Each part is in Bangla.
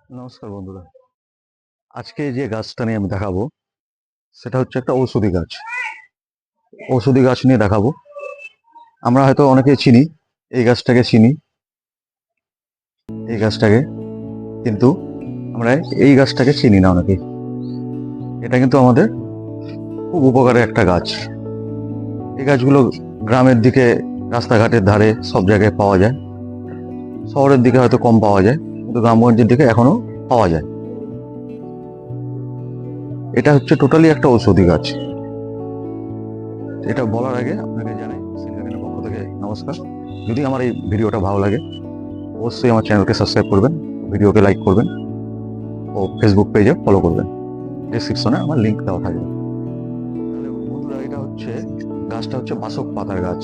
নমস্কার বন্ধুরা। আজকে যে গাছটা নিয়ে আমি দেখাবো সেটা হচ্ছে একটা ঔষধি গাছ। ঔষধি গাছ নিয়ে দেখাবো। আমরা হয়তো অনেকেই চিনি, এই গাছটাকে চিনি, এই গাছটাকে, কিন্তু আমরা এই গাছটাকে চিনি না অনেকেই। এটা কিন্তু আমাদের খুব উপকারের একটা গাছ। এই গাছগুলো গ্রামের দিকে, রাস্তাঘাটের ধারে সব জায়গায় পাওয়া যায়। শহরের দিকে হয়তো কম পাওয়া যায়, কিন্তু গ্রামগঞ্জের দিকে এখনো পাওয়া যায়। এটা হচ্ছে টোটালি একটা ঔষধি গাছ। এটা বলার আগে আপনাকে জানাই সিনগানের পক্ষ থেকে নমস্কার। যদি আমার এই ভিডিওটা ভালো লাগে অবশ্যই আমার চ্যানেলকে সাবস্ক্রাইব করবেন, ভিডিওকে লাইক করবেন ও ফেসবুক পেজে ফলো করবেন। ডেসক্রিপশনে আমার লিঙ্ক দেওয়া থাকবে। তাহলে বন্ধুরা, এটা হচ্ছে গাছটা হচ্ছে বাসক পাতার গাছ।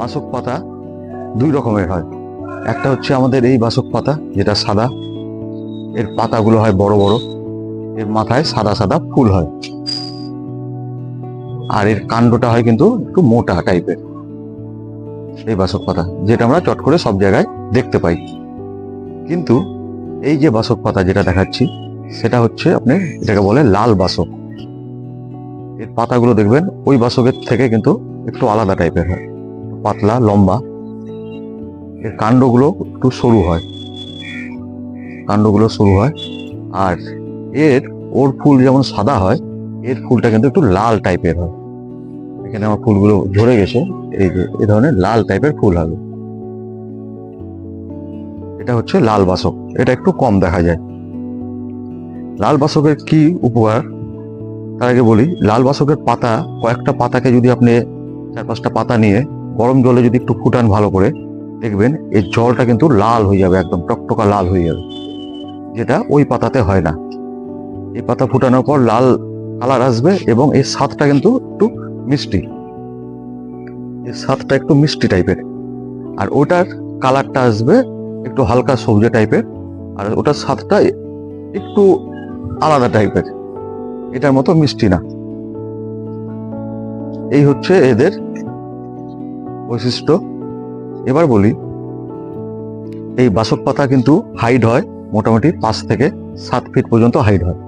বাসক পাতা দুই রকমের হয়। একটা হচ্ছে আমাদের এই বাসক পাতা, যেটা সাদা, এর পাতাগুলো হয় বড় বড়, এর মাথায় সাদা সাদা ফুল হয়, আর এর কাণ্ডটা হয় কিন্তু একটু মোটা টাইপের। এই বাসক পাতা যেটা আমরা চট করে সব জায়গায় দেখতে পাই। কিন্তু এই যে বাসক পাতা যেটা দেখাচ্ছি সেটা হচ্ছে আপনি এটাকে বলে লাল বাসক। এর পাতাগুলো দেখবেন ওই বাসকের থেকে কিন্তু একটু আলাদা টাইপের হয়, পাতলা লম্বা। এর কাণ্ডগুলো একটু সরু হয়, কাণ্ডগুলো সরু হয়। আর ওর ফুল যেমন সাদা হয়, এর ফুলটা কিন্তু একটু লাল টাইপের হয়। এখানে আমার ফুলগুলো ঝরে গেছে, এই যে এই ধরনের লাল টাইপের ফুল হবে। এটা হচ্ছে লাল বাসক, এটা একটু কম দেখা যায়। লাল বাসকের কি উপকার তার আগে বলি। লাল বাসকের পাতা, কয়েকটা পাতাকে যদি আপনি 4-5টা পাতা নিয়ে গরম জলে যদি একটু ফুটান ভালো করে, দেখবেন এই জলটা কিন্তু লাল হয়ে যাবে, একদম টকটকা লাল হয়ে যাবে, যেটা ওই পাতাতে হয় না। এই পাতা ফুটানোর পর লাল কালার আসবে এবং এর স্বাদটা কিন্তু একটু মিষ্টি, এর স্বাদটা একটু মিষ্টি টাইপের। আর ওটার কালারটা আসবে একটু হালকা সবুজ টাইপের, আর ওটার স্বাদটা একটু আলাদা টাইপের, এটার মতো মিষ্টি না। এই হচ্ছে এদের বৈশিষ্ট্য। এবার বলি, এই বাসক পাতা কিন্তু হাইট হয় মোটামুটি 5 থেকে 7 ফিট পর্যন্ত হাইট হয়।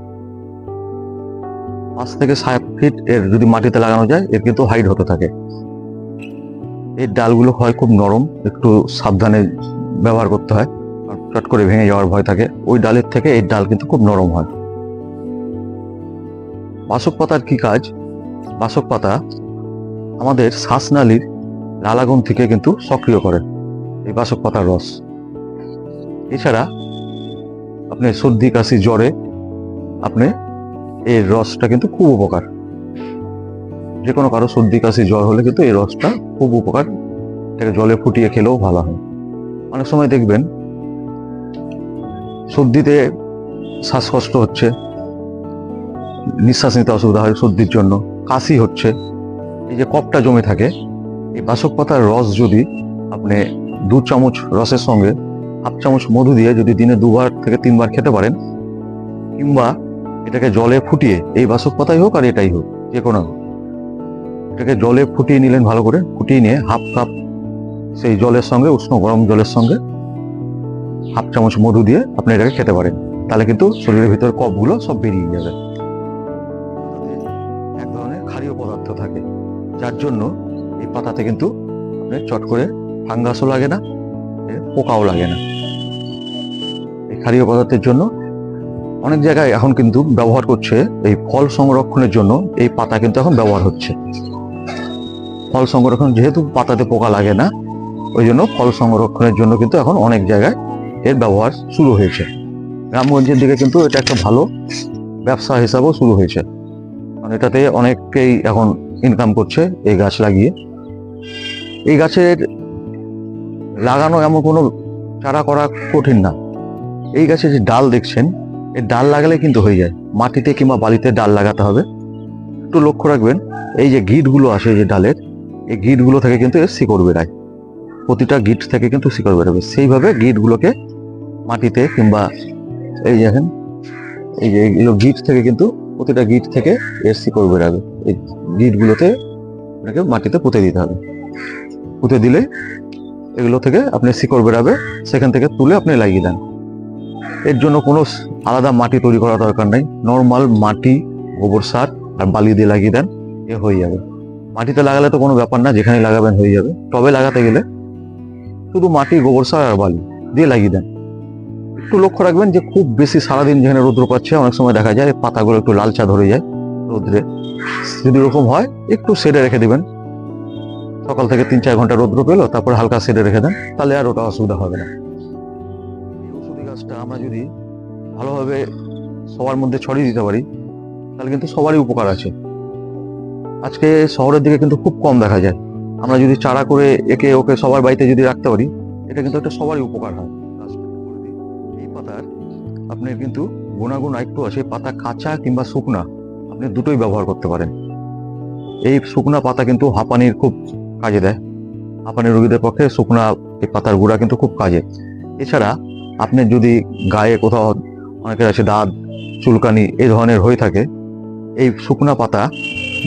5 থেকে 7 ফিট এর যদি মাটিতে লাগানো যায়, এর কিন্তু হাইট হতে থাকে। এর ডালগুলো হয় খুব নরম, একটু সাবধানে ব্যবহার করতে হয়, চট করে ভেঙে যাওয়ার ভয় থাকে। ওই ডালের থেকে এই ডাল কিন্তু খুব নরম হয়। বাসক পাতার কি কাজ? বাসক পাতা আমাদের শ্বাসনালীর লালাগ্রন্থিকে কিন্তু সক্রিয় করে, এই বাসক পাতার রস। এছাড়া আপনি সর্দি কাশি জ্বরে আপনি এর রসটা কিন্তু খুব উপকার। যে কোনো কারো সর্দি কাশি জ্বর হলে কিন্তু এই রসটা খুব উপকার, এটাকে জলে ফুটিয়ে খেলেও ভালো হয়। অনেক সময় দেখবেন সর্দিতে শ্বাসকষ্ট হচ্ছে, নিঃশ্বাস নিতে অসুবিধা হয় সর্দির জন্য, কাশি হচ্ছে, এই যে কফটা জমে থাকে, এই বাসক পাতার রস যদি আপনি 2 চামচ রসের সঙ্গে 1/2 চামচ মধু দিয়ে যদি দিনে 2বার থেকে 3বার খেতে পারেন, কিংবা এটাকে জলে ফুটিয়ে, এই বাসক পাতাই হোক আর এটাই হোক, যে কোনো, এটাকে জলে ফুটিয়ে নিলেন, ভালো করে ফুটিয়ে নিয়ে 1/2 কাপ সেই জলের সঙ্গে, উষ্ণ গরম জলের সঙ্গে 1/2 চামচ মধু দিয়ে আপনি এটাকে খেতে পারেন। তাহলে কিন্তু শরীরের ভিতরে কফগুলো সব বেরিয়ে যাবে। এক ধরনের ক্ষারীয় পদার্থ থাকে, যার জন্য এই পাতাতে কিন্তু আপনার চট করে ফাঙ্গাসও লাগে না, পোকাও লাগে না। এই ক্ষারীয় পদার্থের জন্য অনেক জায়গায় এখন কিন্তু ব্যবহার করছে, এই ফল সংরক্ষণের জন্য এই পাতা কিন্তু এখন ব্যবহার হচ্ছে। ফল সংরক্ষণ, যেহেতু পাতাতে পোকা লাগে না, ওই জন্য ফল সংরক্ষণের জন্য কিন্তু এখন অনেক জায়গায় এর ব্যবহার শুরু হয়েছে। গ্রামগঞ্জের দিকে কিন্তু এটা একটা ভালো ব্যবসা হিসাবেও শুরু হয়েছে, কারণ এটাতে অনেকেই এখন ইনকাম করছে এই গাছ লাগিয়ে। এই গাছের লাগানো এমন কোনো চারা করা কঠিন না। এই গাছের যে ডাল দেখছেন, এই ডাল লাগালে কিন্তু হয়ে যায়। মাটিতে কিংবা বালিতে ডাল লাগাতে হবে। একটু লক্ষ্য রাখবেন, এই যে গিঁটগুলো আসে যে ডালের, এই গিঁটগুলো থেকে কিন্তু এর শিকড় বেরায়, প্রতিটা গিঁট থেকে কিন্তু শিকড় বেরোবে। সেইভাবে গিঁটগুলোকে মাটিতে কিংবা এই দেখেন, এই যে এগুলো গিঁট থেকে কিন্তু প্রতিটা গিঁট থেকে এর শিকড় বেরাবে। এই গিঁটগুলোতে আপনাকে মাটিতে পুঁতে দিতে হবে। পুঁতে দিলে এগুলো থেকে আপনি শিকড় বেরাবে, সেখান থেকে তুলে আপনি লাগিয়ে দেন। এর জন্য কোনো আলাদা মাটি তৈরি করা দরকার নেই, নর্মাল মাটি, গোবর সার আর বালি দিয়ে লাগিয়ে দেন, এ হয়ে যাবে। মাটিতে লাগালে তো কোনো ব্যাপার না, যেখানে লাগাবেন হয়ে যাবে। টবে লাগাতে গেলে শুধু মাটি, গোবর সার আর বালি দিয়ে লাগিয়ে দেন। একটু লক্ষ্য রাখবেন যে খুব বেশি সারাদিন যেখানে রৌদ্র পাচ্ছে, অনেক সময় দেখা যায় পাতাগুলো একটু লালচা ধরে যায় রৌদ্রে। যদি এরকম হয় একটু শেডে রেখে দিবেন, সকাল থেকে 3-4 ঘন্টা রৌদ্র পেলো, তারপর হালকা শেডে রেখে দেন, তাহলে আর ওটা অসুবিধা হবে না। এই ঔষধি গাছটা আমরা যদি ভালোভাবে সবার মধ্যে ছড়িয়ে দিতে পারি, তাহলে কিন্তু সবারই উপকার আছে। আজকে শহরের দিকে কিন্তু খুব কম দেখা যায়। আমরা যদি চারা করে একে ওকে সবার বাড়িতে যদি রাখতে পারি, এটা কিন্তু একটা সবারই উপকার হয়। এই পাতার আপনার কিন্তু গুণাগুণ একটু আছে, পাতা কাঁচা কিংবা শুকনা আপনি দুটোই ব্যবহার করতে পারেন। এই শুকনা পাতা কিন্তু হাঁপানির খুব কাজে দেয়, হাঁপানি রোগীদের পক্ষে শুকনা এই পাতার গুঁড়া কিন্তু খুব কাজে। এছাড়া আপনি যদি গায়ে কোথাও, অনেকের আছে দাঁত, চুলকানি এই ধরনের হয়ে থাকে, এই শুকনা পাতা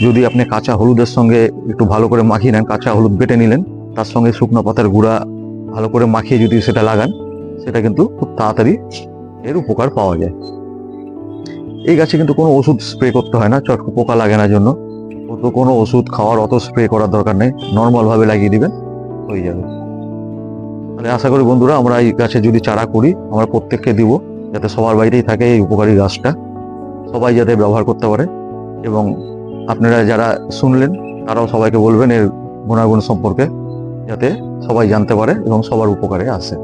যদি আপনি কাঁচা হলুদের সঙ্গে একটু ভালো করে মাখিয়ে নেন, কাঁচা হলুদ বেটে নিলেন, তার সঙ্গে শুকনো পাতার গুঁড়া ভালো করে মাখিয়ে যদি সেটা লাগান, সেটা কিন্তু খুব তাড়াতাড়ি এর উপকার পাওয়া যায়। এই গাছে কিন্তু কোনো ওষুধ স্প্রে করতে হয় না, চটকু পোকা লাগে না জন্য। অত কোনো ওষুধ খাওয়ার, অত স্প্রে করার দরকার নেই, নর্মাল ভাবে লাগিয়ে দিবেন, হয়ে যাবে। তাহলে আশা করি বন্ধুরা, আমরা এই গাছে যদি চারা করি, আমরা প্রত্যেককে দিব, যাতে সবার বাড়িতেই থাকে এই উপকারী গাছটা, সবাই যাতে ব্যবহার করতে পারে। এবং আপনারা যারা শুনলেন তারাও সবাইকে বলবেন এর গুণাগুণ সম্পর্কে, যাতে সবাই জানতে পারে এবং সবার উপকারে আসে।